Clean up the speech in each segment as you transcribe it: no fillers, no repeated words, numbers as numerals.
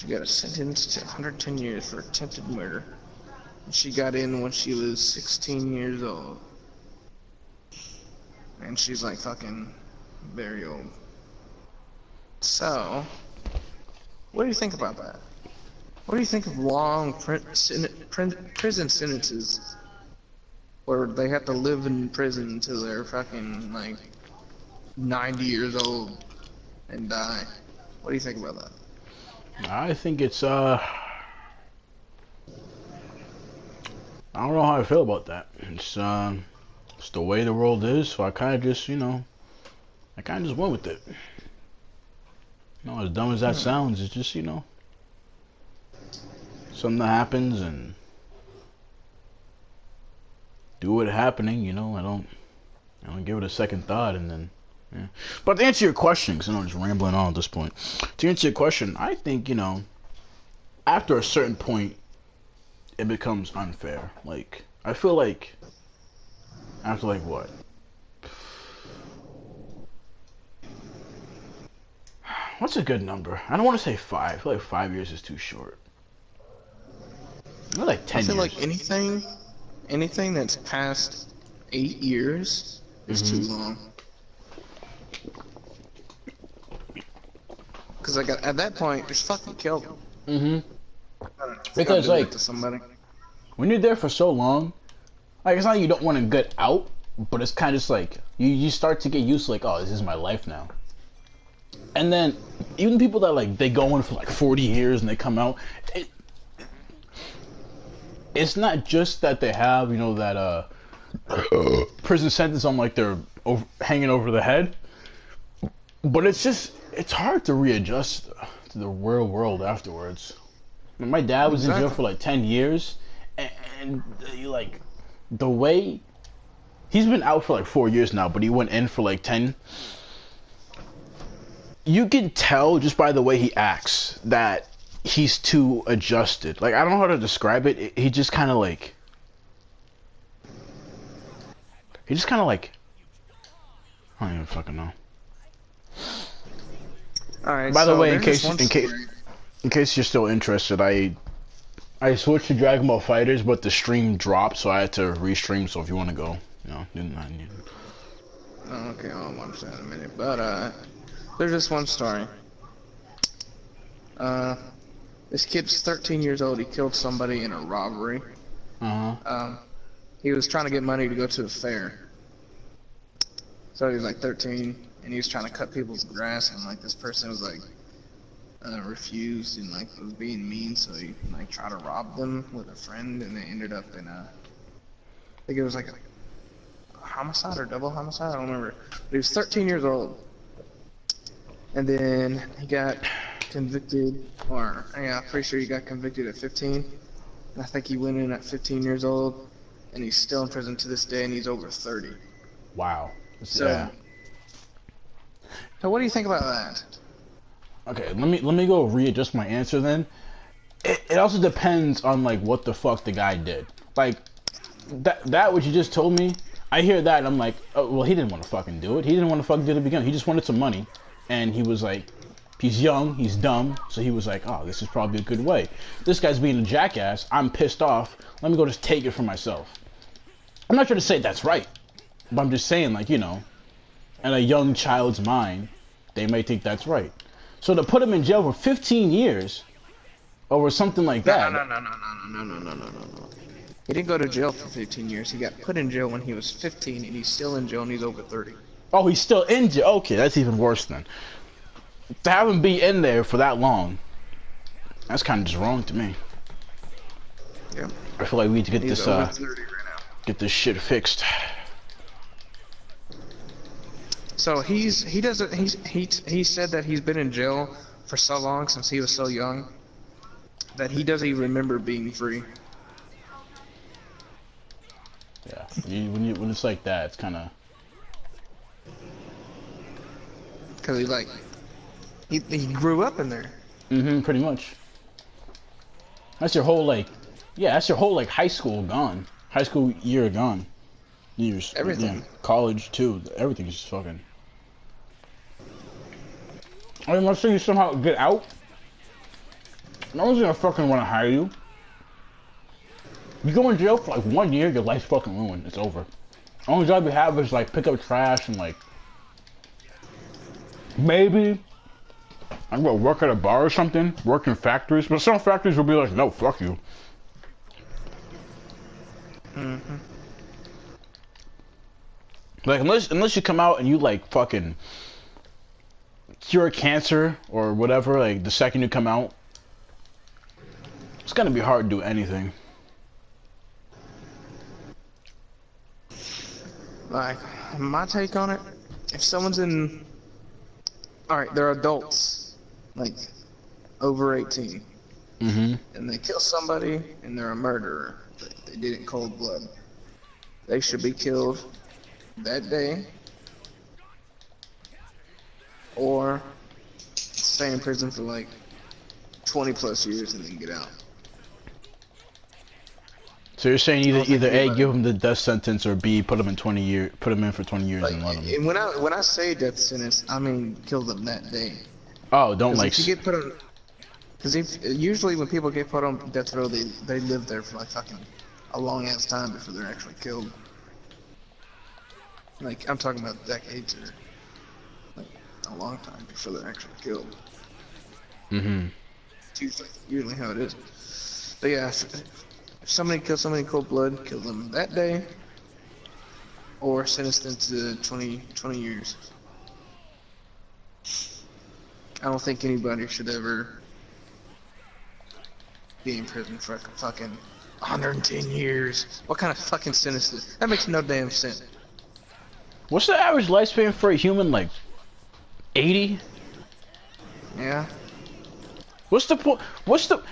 She got sentenced to 110 years for attempted murder. She got in when she was 16 years old. And she's like fucking very old. So, what do you think about that? What do you think of long prison sentences where they have to live in prison until they're fucking like 90 years old and die? What do you think about that? I think it's I don't know how I feel about that. It's the way the world is, so I kind of just, I kind of just went with it. As dumb as that sounds, it's just, something that happens and do it happening, I don't give it a second thought, and then, yeah. But to answer your question, because I'm just rambling on at this point, to answer your question, I think, after a certain point, it becomes unfair. Like, I feel like, after like what? What's a good number? I don't want to say 5. I feel like 5 years is too short. Maybe like 10 years. I feel like anything that's past 8 years is too long. Because like at that point, just fucking kill them. Because like, to somebody. When you're there for so long, like it's not like you don't want to get out, but it's kind of just like you start to get used to like, oh, this is my life now. And then even people that like they go in for like 40 years and they come out, it's not just that they have that prison sentence on like they're hanging over the head, but it's hard to readjust to the real world afterwards. I mean, my dad was in jail for like 10 years, and like the way he's been out for like 4 years now, but he went in for like 10. You can tell just by the way he acts that he's too adjusted. Like, I don't know how to describe it. He just kind of like... I don't even fucking know. Alright, by the way, in case you're still interested, I switched to Dragon Ball FighterZ, but the stream dropped, so I had to restream. So if you want to go, do not need. Oh, okay, I'll watch that in a minute. But there's this one story. This kid's 13 years old. He killed somebody in a robbery. He was trying to get money to go to a fair. So he was like 13, and he was trying to cut people's grass, and like this person was like refused and like was being mean, so he like tried to rob them with a friend, and they ended up in I think it was like a homicide or double homicide. I don't remember. But he was 13 years old, and then he got convicted, or yeah, I'm pretty sure he got convicted at 15. And I think he went in at 15 years old, and he's still in prison to this day, and he's over 30. Wow. So what do you think about that? Okay, let me go readjust my answer then. It also depends on like what the fuck the guy did. Like that what you just told me, I hear that and I'm like, oh well, he didn't want to fucking do it. He didn't want to fucking do it to begin. He just wanted some money, and he was like, he's young, he's dumb, so he was like, oh, this is probably a good way. This guy's being a jackass. I'm pissed off. Let me go just take it for myself. I'm not trying to say that's right, but I'm just saying, like, in a young child's mind, they may think that's right. So to put him in jail for 15 years over something like that. No. He didn't go to jail for 15 years. He got put in jail when he was 15, and he's still in jail, and he's over 30. Oh, he's still in jail. Okay, that's even worse then. To have him be in there for that long, that's kind of just wrong to me. Yeah. I feel like we need to get this get this shit fixed. So he said that he's been in jail for so long since he was so young that he doesn't even remember being free. Yeah, when it's like that, it's kind of because he grew up in there. Pretty much. That's your whole that's your whole high school gone. High school year gone. Years. Everything. Yeah, college too. Everything's just fucking. I mean, let's say you somehow get out. No one's gonna fucking wanna hire you. You go in jail for like 1 year, your life's fucking ruined. It's over. Only job you have is like pick up trash and like maybe I'm gonna work at a bar or something, work in factories. But some factories will be like, no, fuck you. Mm-hmm. Like unless you come out and you like fucking cure cancer or whatever, like the second you come out, it's gonna be hard to do anything. Like, my take on it, if someone's in, alright, they're adults, like, over 18, Mm-hmm. and they kill somebody, and they're a murderer, they did it in cold blood, they should be killed that day, or stay in prison for like 20 plus years and then get out. So you're saying either A, anybody, give him the death sentence, or B, put him in 20 years, put him in for 20 years like, and let him. and when I say death sentence, I mean kill them that day. Oh, don't like. If you get put on, because usually when people get put on death row, they live there for like fucking a long ass time before they're actually killed. Like, I'm talking about decades or like a long time before they're actually killed. Mm-hmm. It's usually how it is. But yeah, if somebody kills somebody in cold blood, kill them that day, or sentence them to 20 years. I don't think anybody should ever be in prison for fucking 110 years. What kind of fucking sentence is that? That makes no damn sense. What's the average lifespan for a human? Like 80? Yeah. What's the point? What's the?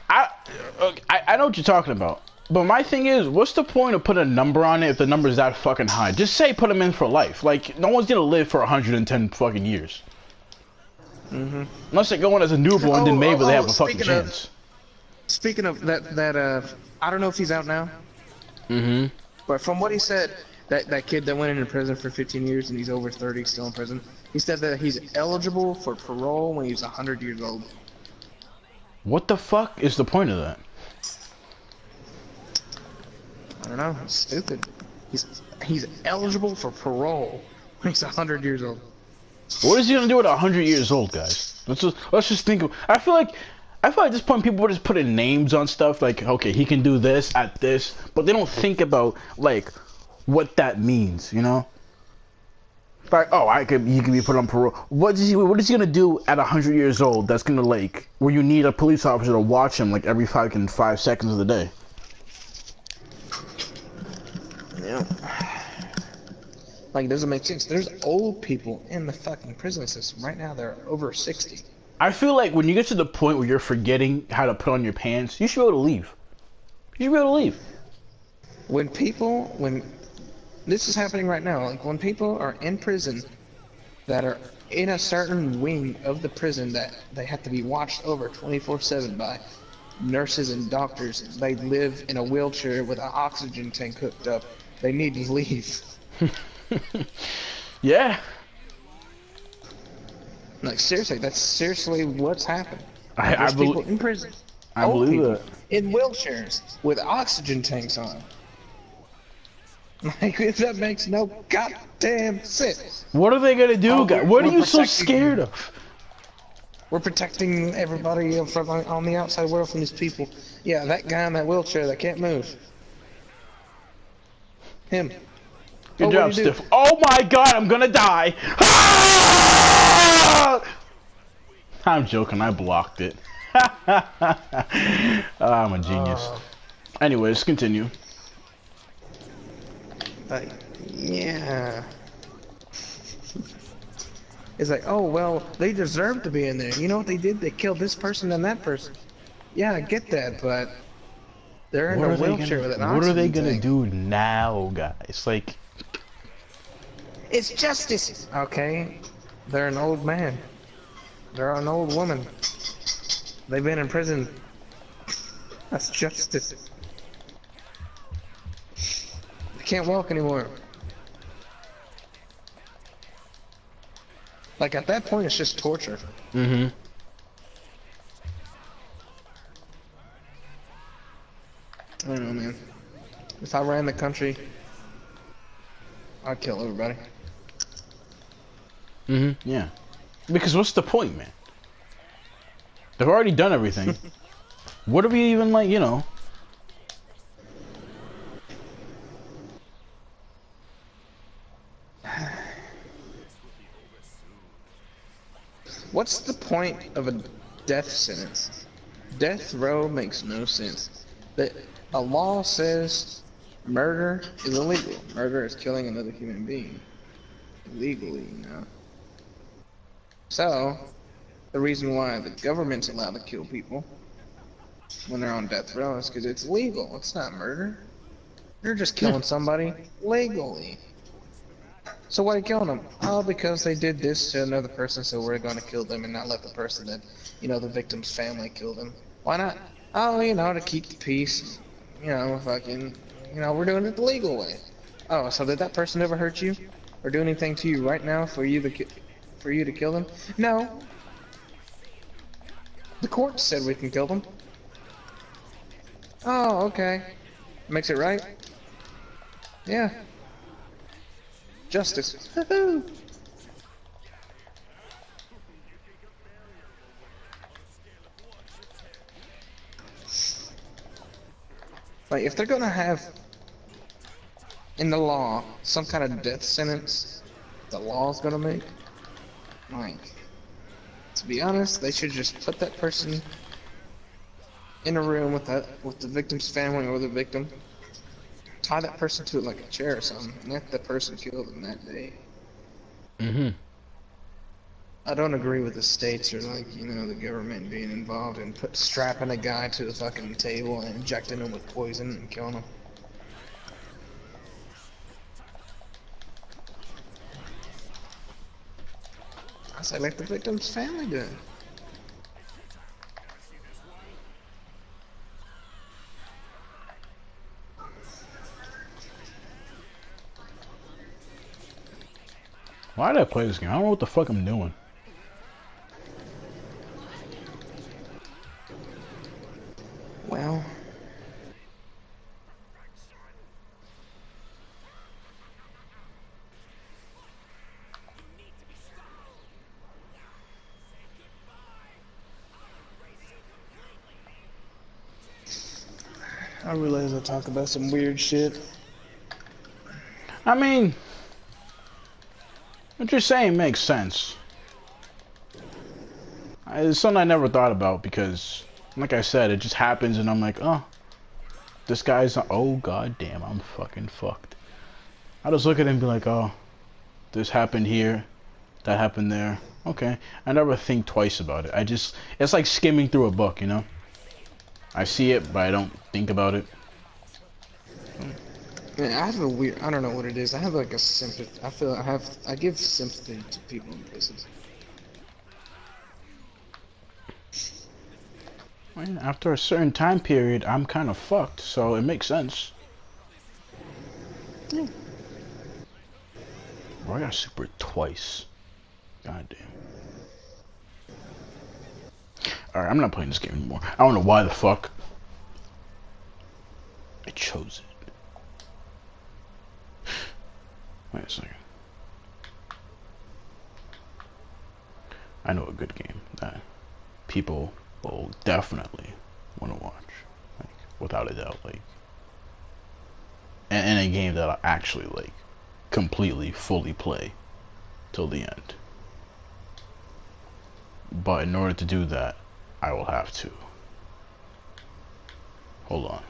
I know what you're talking about, but my thing is, what's the point of putting a number on it if the number's that fucking high? Just say put him in for life. Like no one's gonna live for 110 fucking years. Mm-hmm. Unless they go in as a newborn, then maybe they have a fucking chance. Speaking of that, I don't know if he's out now. Mm-hmm. But from what he said, that kid that went into prison for 15 years and he's over 30, still in prison, he said that he's eligible for parole when he's 100 years old. What the fuck is the point of that? I don't know. It's stupid. He's eligible for parole when he's 100 years old. What is he gonna do at 100 years old, guys? Let's just think of. I feel like at this point people are just putting names on stuff like, okay, he can do this at this, but they don't think about like what that means, you know? Like, oh, he can be put on parole. What is he gonna do at 100 years old? That's gonna like where you need a police officer to watch him like every fucking 5 seconds of the day. Yeah. Like, it doesn't make sense. There's old people in the fucking prison system right now. They're over 60. I feel like when you get to the point where you're forgetting how to put on your pants, you should be able to leave. You should be able to leave. When this is happening right now, like when people are in prison that are in a certain wing of the prison that they have to be watched over 24/7 by nurses and doctors, they live in a wheelchair with an oxygen tank hooked up, they need to leave. Yeah. Like, seriously, that's seriously what's happened. I There's people believe. in prison. I Old believe people that. in wheelchairs with oxygen tanks on. Like, that makes no goddamn sense. What are they gonna do, Oh, guys? What are we're you so protecting scared you. of? We're protecting everybody from on the outside world from these people. Yeah, that guy in that wheelchair that can't move. Him. Good Oh, job, Stiff. Oh my god, I'm gonna die! Ah! I'm joking, I blocked it. I'm a genius. Anyways, continue. Like, yeah. It's like, oh, well, they deserve to be in there. You know what they did? They killed this person and that person. Yeah, I get that, but they're in a wheelchair with an oxygen What are they gonna tank. do now, guys? Like, It's justice. Okay, they're an old man. They're an old woman. They've been in prison. That's justice. They can't walk anymore. Like, at that point, it's just torture. mm-hmm. If I ran the country, I'd kill everybody. Yeah. Because what's the point, man? They've already done everything. What are we even like, you know? What's the point of a death sentence? Death row makes no sense. A law says murder is illegal. Murder is killing another human being illegally, you know. So, the reason why the government's allowed to kill people when they're on death row is because it's legal. It's not murder. You're just killing somebody legally. So why are you killing them? Oh, because they did this to another person, so we're going to kill them and not let the person that, you know, the victim's family kill them. Why not? Oh, you know, to keep the peace. You know, fucking, you know, we're doing it the legal way. Oh, so did that person ever hurt you or do anything to you right now for you to kill them? No. The court said we can kill them. Oh, okay. Makes it right? Yeah. Justice. Like, if they're gonna have in the law some kind of death sentence the law's gonna make, like, to be honest, they should just put that person in a room with the victim's family or the victim, tie that person to it like a chair or something, and let the person kill them that day. I don't agree with the states or, like, you know, the government being involved in strapping a guy to the fucking table and injecting him with poison and killing him. I say let the victim's family do it. Why did I play this game? I don't know what the fuck I'm doing. Well, I realize I talk about some weird shit. I mean, what you're saying makes sense. It's something I never thought about because, like I said, it just happens and I'm like, oh, this guy's, oh god damn, I'm fucking fucked. I just look at him and be like, oh, this happened here, that happened there. Okay. I never think twice about it. It's like skimming through a book, you know? I see it, but I don't think about it. Man, I have a weird, I don't know what it is. I have like a sympathy, I give sympathy to people in prison. Well, after a certain time period, I'm kind of fucked, so it makes sense. Yeah. Bro, I got super twice. God damn. Alright, I'm not playing this game anymore. I don't know why the fuck I chose it. Wait a second. I know a good game that people will definitely want to watch. Like, without a doubt. Like, and a game that I actually, like, completely, fully play till the end. But in order to do that, I will have to. Hold on.